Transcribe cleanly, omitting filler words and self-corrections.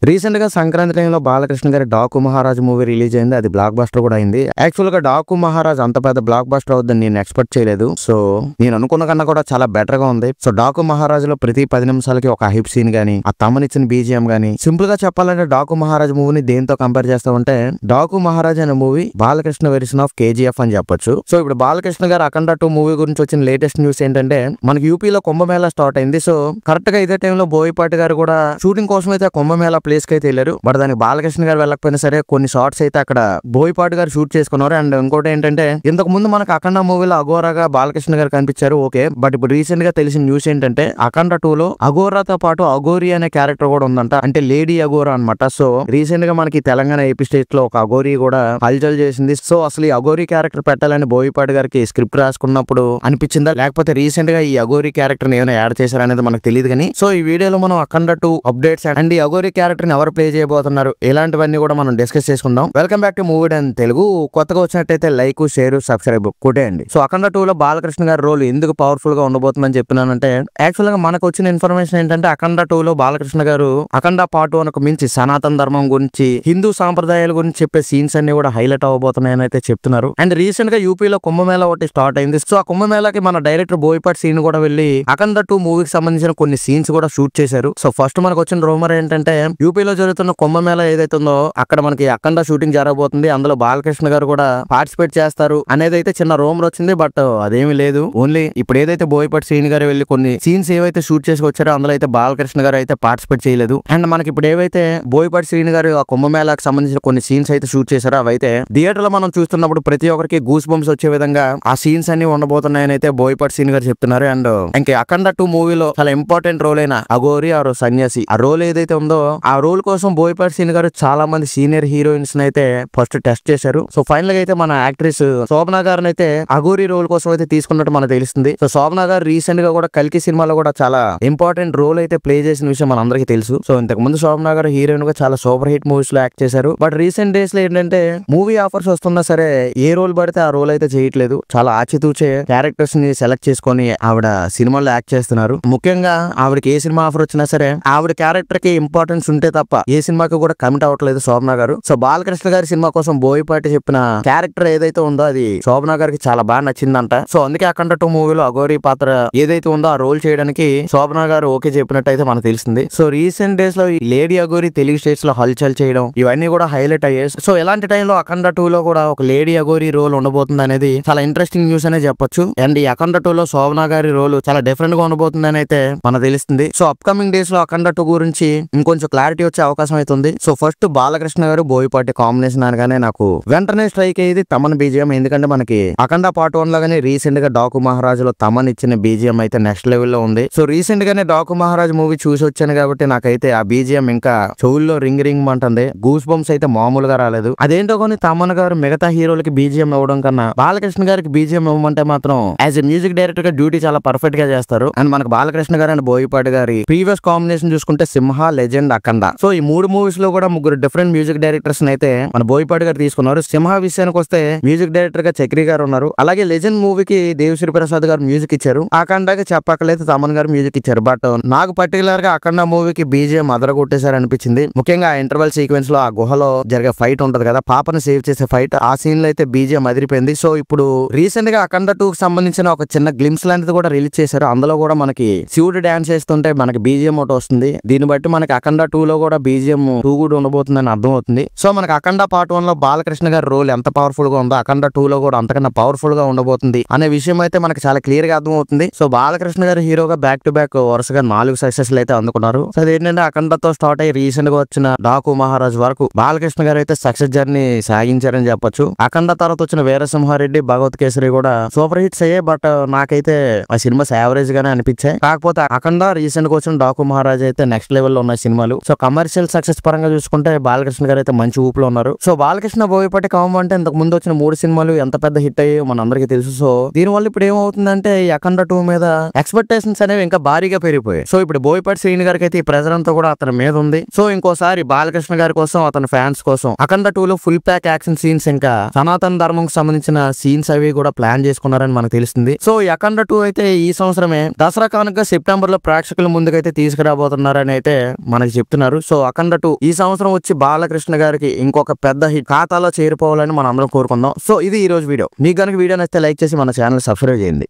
Recent గా సంక్రాంతి టైంలో బాలకృష్ణ గారి డాకు మహారాజ్ మూవీ రిలీజ్ అయింది. అది బ్లాక్ బస్టర్ కూడా అయింది. యాక్చువల్ గా డాకు మహారాజ్ అంత పెద్ద బ్లాక్ బస్టర్ అవుద్దని నేను ఎక్స్పెక్ట్ చేయలేదు. సో నేను అనుకున్న కన్నా కూడా చాలా బెటర్ గా ఉంది. సో డాకు మహారాజ్ లో ప్రతి 10 నిమిషాలకి ఒక హైప్ సీన్ గానీ, ఆ తమనిచ్చిన బీజిఎం గానీ, సింపుల్ గా చెప్పాలంటే డాకు మహారాజ్ మూవీని దేంతో కంపేర్ చేస్తామంటే డాకు మహారాజ్ అనే movie Balakrishna version of KGF అని చెప్పొచ్చు. సో ఇప్పుడు బాలకృష్ణ గారు అఖండ 2 మూవీ గురించి వచ్చిన లేటెస్ట్ న్యూస్ ఏంటంటే మనకి యూపీలో కుంభమేళా స్టార్ట్ అయింది. సో కరెక్ట్ గా ఇదే టైంలో బోయపాటి గారు కూడా షూటింగ్ కోసం అయితే కుంభమేళా ప్లేస్ కి అయితే వెళ్ళారు. బట్ దానికి బాలకృష్ణ గారు వెళ్ళకపోయినా సరే కొన్ని షార్ట్స్ అయితే అక్కడ బోయపాటి గారు షూట్ చేసుకున్నారు. అండ్ ఇంకోటి ఏంటంటే ఇంతకు ముందు మనకు అఖండ మూవీలో అఘోరాగా బాలకృష్ణ గారు కనిపించారు. ఓకే, బట్ ఇప్పుడు రీసెంట్ గా తెలిసిన న్యూస్ ఏంటంటే అఖండ 2 లో అఘోరాతో పాటు అఘోరి అనే క్యారెక్టర్ కూడా ఉందంట. అంటే లేడీ అఘోరా అన్నమాట. సో రీసెంట్ గా మనకి తెలంగాణ ఏపీ స్టేట్ లో ఒక అఘోరి కూడా హల్చల్ చేసింది. సో అసలు ఈ అఘోరి క్యారెక్టర్ పెట్టాలని బోయపాటి గారికి స్క్రిప్ట్ రాసుకున్నప్పుడు అనిపించిందా, లేకపోతే రీసెంట్ గా ఈ అఘోరి క్యారెక్టర్ ఏమైనా యాడ్ చేశారనేది మనకు తెలియదు. కానీ సో ఈ వీడియోలో మనం అఖండ 2 అప్డేట్స్ అండ్ ఈ అఘోరి క్యారెక్టర్ ని ఎవరు ప్లే చేయబోతున్నారు ఇలాంటివన్నీ కూడా మనం డిస్కస్ చేసుకుందాం. Welcome back to movie and Telugu. కొత్తగా వచ్చినట్టయితే లైక్, షేర్, సబ్స్క్రైబ్ కొట్టేయండి. సో అఖండ 2 లో బాలకృష్ణ గారి రోల్ ఎందుకు పవర్ఫుల్ గా ఉండబోతుందని చెప్తున్నానంటే యాక్చువల్ గా మనకు వచ్చిన ఇన్ఫర్మేషన్ ఏంటంటే అఖండ 2 లో బాలకృష్ణ గారు అఖండ పార్ట్ 1 కు మించి సనాతన ధర్మం గురించి, హిందూ సాంప్రదాయాల గురించి చెప్పే సీన్స్ అన్ని కూడా హైలైట్ అవబోతున్నాయని అయితే చెప్తున్నారు. అండ్ రీసెంట్ గా యూపీలో కుంభమేళా ఒకటి స్టార్ట్ అయింది. సో ఆ కుంభమేళాకి మన డైరెక్టర్ బోయపాటి సీన్ కూడా వెళ్ళి అఖండ 2 మూవీకి సంబంధించిన కొన్ని సీన్స్ కూడా షూట్ చేశారు. సో ఫస్ట్ మనకు వచ్చిన రూమర్ ఏంటంటే యూపీలో జరుగుతున్న కుంభమేళా ఏదైతే ఉందో అక్కడ మనకి అఖండ షూటింగ్ జరగబోతుంది, అందులో బాలకృష్ణ గారు కూడా పార్టిసిపేట్ చేస్తారు అనేది అయితే చిన్న రూమర్ వచ్చింది. బట్ అదేమీ లేదు. ఓన్లీ ఇప్పుడు ఏదైతే బోయపాటి శ్రీని గారు వెళ్ళి కొన్ని సీన్స్ ఏవైతే షూట్ చేసుకొచ్చారో అందులో అయితే బాలకృష్ణ గారు అయితే పార్టిసిపేట్ చేయలేదు. అండ్ మనకి ఇప్పుడు ఏవైతే బోయపాటి శ్రీని గారు ఆ కుంభమేళాకి సంబంధించిన కొన్ని సీన్స్ అయితే షూట్ చేశారో అవైతే థియేటర్ లో మనం చూస్తున్నప్పుడు ప్రతి ఒక్కరికి గూస్ బంప్స్ వచ్చే విధంగా ఆ సీన్స్ అన్ని ఉండబోతున్నాయని అయితే బోయపాటి శ్రీని గారు చెప్తున్నారు. అండ్ ఇంకా అఖండ 2 మూవీలో చాలా ఇంపార్టెంట్ రోల్ అయిన అఘోరి ఆర్ సన్యాసి ఆ రోల్ ఏదైతే ఉందో ఆ రోల్ కోసం బోయపాటి శ్రీని గారు చాలా మంది సీనియర్ హీరోయిన్స్ అయితే ఫస్ట్ టెస్ట్ చేశారు. సో ఫైనల్ గా అయితే మన యాక్ట్రెస్ శోభనా గారిని అయితే అఘోరి రోల్ కోసం అయితే తీసుకున్నట్టు మనకు తెలుస్తుంది. సో శోభనా గారు రీసెంట్ గా కూడా కల్కి సినిమాలో కూడా చాలా ఇంపార్టెంట్ రోల్ అయితే ప్లే చేసిన విషయం మన అందరికీ తెలుసు. సో ఇంతకు ముందు శోభనా గారు హీరోయిన్ గా చాలా సూపర్ హిట్ మూవీస్ లో యాక్ట్ చేశారు. బట్ రీసెంట్ డేస్ లో ఏంటంటే మూవీ ఆఫర్స్ వస్తున్నా సరే ఏ రోల్ పడితే ఆ రోల్ అయితే చేయట్లేదు. చాలా ఆచితూచే క్యారెక్టర్స్ ని సెలెక్ట్ చేసుకొని ఆవిడ సినిమాల్లో యాక్ట్ చేస్తున్నారు. ముఖ్యంగా ఆవిడకి ఏ సినిమా ఆఫర్ వచ్చినా సరే ఆవిడ క్యారెక్టర్ కి ఇంపార్టెన్స్ ఉంటే తప్ప ఏ సినిమాకి కూడా కమిట్ అవ్వట్లేదు శోభనా గారు. సో బాలకృష్ణ గారి సినిమా కోసం బోయపాటి చెప్పిన క్యారెక్టర్ ఏదైతే ఉందో అది శోభనా గారికి చాలా బాగా నచ్చిందంట. సో అందుకే అఖండ 2 మూవీలో అఘోరి పాత్ర ఏదైతే ఉందో ఆ రోల్ చేయడానికి శోభనా గారు ఓకే చెప్పినట్టు అయితే మనకు తెలిసింది. సో రీసెంట్ డేస్ లో ఈ లేడీ అఘోరి తెలుగు స్టేట్స్ లో హల్చల్ చేయడం ఇవన్నీ కూడా హైలైట్ అయ్యాయి. సో ఇలాంటి టైంలో అఖండ 2 లో కూడా ఒక లేడీ అఘోరి రోల్ ఉండబోతుంది అనేది చాలా ఇంట్రెస్టింగ్ న్యూస్ అనే చెప్పొచ్చు. అండ్ ఈ అఖండ 2 లో శోభనా గారి రోల్ చాలా డిఫరెంట్ గా ఉండబోతుంది అని అయితే మనకు తెలుస్తుంది. సో అప్కమింగ్ డేస్ లో అఖండ 2 గురించి ఇంకొంచెం క్లారిటీ వచ్చే అవకాశం అయితే ఉంది. సో ఫస్ట్ బాలకృష్ణ గారు బోయపాటి కాంబినేషన్ అనగానే నాకు వెంటనే స్ట్రైక్ అయ్యేది తమన్ బీజిఎం. ఎందుకంటే మనకి అఖండ పార్ట్ 1 లాగానే రీసెంట్ గా డాకు మహారాజ్ లో తమన్ ఇచ్చిన బీజిఎం అయితే నెక్స్ట్ లెవెల్ లో ఉంది. సో రీసెంట్ గానే డాకు మహారాజ్ మూవీ చూసి వచ్చాను కాబట్టి నాకైతే ఆ బీజిఎం ఇంకా చెవుల్లో రింగ్ రింగ్ అంటుంది. గూస్ బంప్స్ అయితే మామూలుగా రాలేదు. అదేంటో కానీ తమన్ గారు మిగతా హీరోలకి బీజిఎం ఇవ్వడం కన్నా బాలకృష్ణ గారికి బీజిఎం ఇవ్వమంటే మాత్రం యాజ్ ఎ మ్యూజిక్ డైరెక్టర్ గా డ్యూటీ చాలా పర్ఫెక్ట్ గా చేస్తారు. అండ్ మనకు బాలకృష్ణ గారు అండ్ బోయపాటి గారి ప్రీవియస్ కాంబినేషన్ చూసుకుంటే సింహ, లెజెండ్, అఖండ. సో ఈ 3 మూవీస్ లో కూడా ముగ్గురు డిఫరెంట్ మ్యూజిక్ డైరెక్టర్స్ అయితే మన బోయపాటి గారు తీసుకున్నారు. సింహ విషయానికి వస్తే మ్యూజిక్ డైరెక్టర్ గా చక్రి గారు ఉన్నారు. అలాగే లెజెండ్ మూవీకి దేవిశ్రీ ప్రసాద్ గారు మ్యూజిక్ ఇచ్చారు. అఖండకి చెప్పక్కలేదు తమన్ గారు మ్యూజిక్ ఇచ్చారు. బట్ నాకు పర్టికులర్ గా అఖండ మూవీకి బీజిఎం అదరగొట్టేశారు అనిపించింది. ముఖ్యంగా ఆ ఇంటర్వెల్ సీక్వెన్స్ లో ఆ గుహలో జరిగే ఫైట్ ఉంటది కదా, పాపని సేవ్ చేసే ఫైట్, ఆ సీన్ లో అయితే బీజిఎం అదిరిపోయింది. సో ఇప్పుడు రీసెంట్ గా అఖండ 2 కి సంబంధించిన ఒక చిన్న గ్లిమ్స్ లాంటిది కూడా రిలీజ్ చేశారు. అందులో కూడా మనకి శివుడు డాన్స్ చేస్తుంటే మనకి బీజిఎం ఒకటి వస్తుంది. దీన్ని బట్టి మనకి అఖండ 2 లో కూడా బీజిఎం 2 కూడా ఉండబోతుందని అర్థం అవుతుంది. సో మనకి అఖండ పార్ట్ 1 లో బాలకృష్ణ గారి రోల్ ఎంత పవర్ఫుల్ గా ఉందో అఖండ 2 లో కూడా అంతకన్నా పవర్ఫుల్ గా ఉండబోతుంది అనే విషయం అయితే మనకి చాలా క్లియర్ గా అర్థం అవుతుంది. సో బాలకృష్ణ గారి హీరోగా బ్యాక్ టు బ్యాక్ వరుసగా 4 సక్సెస్ అయితే అందుకున్నారు. సో అదేంటంటే అఖండతో స్టార్ట్ అయ్యి రీసెంట్ గా వచ్చిన డాకు మహారాజ్ వరకు బాలకృష్ణ గారు అయితే సక్సెస్ జర్నీ సాగించారని చెప్పొచ్చు. అఖండ తర్వాత వచ్చిన వీరసింహారెడ్డి, భగవత్ కేసరి కూడా సూపర్ హిట్స్ అయ్యాయి. బట్ నాకైతే ఆ సినిమాస్ యావరేజ్ గానే అనిపించాయి. కాకపోతే అఖండ, రీసెంట్ గా వచ్చిన డాకు మహారాజ్ అయితే నెక్స్ట్ లెవెల్ లో ఉన్న సినిమాలు. సో కమర్షియల్ సక్సెస్ పరంగా చూసుకుంటే బాలకృష్ణ గారు అయితే మంచి ఊపులో ఉన్నారు. సో బాలకృష్ణ బోయపాటి కాంబో అంటే ఇంతకు ముందు వచ్చిన 3 సినిమాలు ఎంత పెద్ద హిట్ అయ్యాయో మన అందరికీ తెలుసు. సో దీనివల్ల ఇప్పుడు ఏమవుతుందంటే ఈ అఖండ 2 మీద ఎక్స్పెక్టేషన్స్ అనేవి ఇంకా భారీగా పెరిగిపోయాయి. సో ఇప్పుడు బోయపాటి శ్రీని గారికి అయితే ఈ ప్రెజర్ అంతా కూడా అతని మీద ఉంది. సో ఇంకోసారి బాలకృష్ణ గారి కోసం, అతని ఫ్యాన్స్ కోసం అఖండ 2 లో ఫుల్ ప్యాక్ యాక్షన్ సీన్స్, ఇంకా సనాతన ధర్మం సంబంధించిన సీన్స్ అవి కూడా ప్లాన్ చేసుకున్నారని మనకు తెలుస్తుంది. సో ఈ అఖండ 2 అయితే ఈ సంవత్సరమే దసరా కానుక సెప్టెంబర్ లో ప్రేక్షకుల ముందుకైతే తీసుకురాబోతున్నారని అయితే మనకి చెప్తున్నారు. అంటున్నారు. సో అఖండ 2 ఈ సంవత్సరం వచ్చి బాలకృష్ణ గారికి ఇంకొక పెద్ద హిట్ ఖాతాలో చేరిపోవాలని మనం అందరం కోరుకుందాం. సో ఇది ఈ రోజు వీడియో. మీకు గనుక వీడియో నచ్చితే లైక్ చేసి మన ఛానల్ సబ్స్క్రైబ్ చేయండి.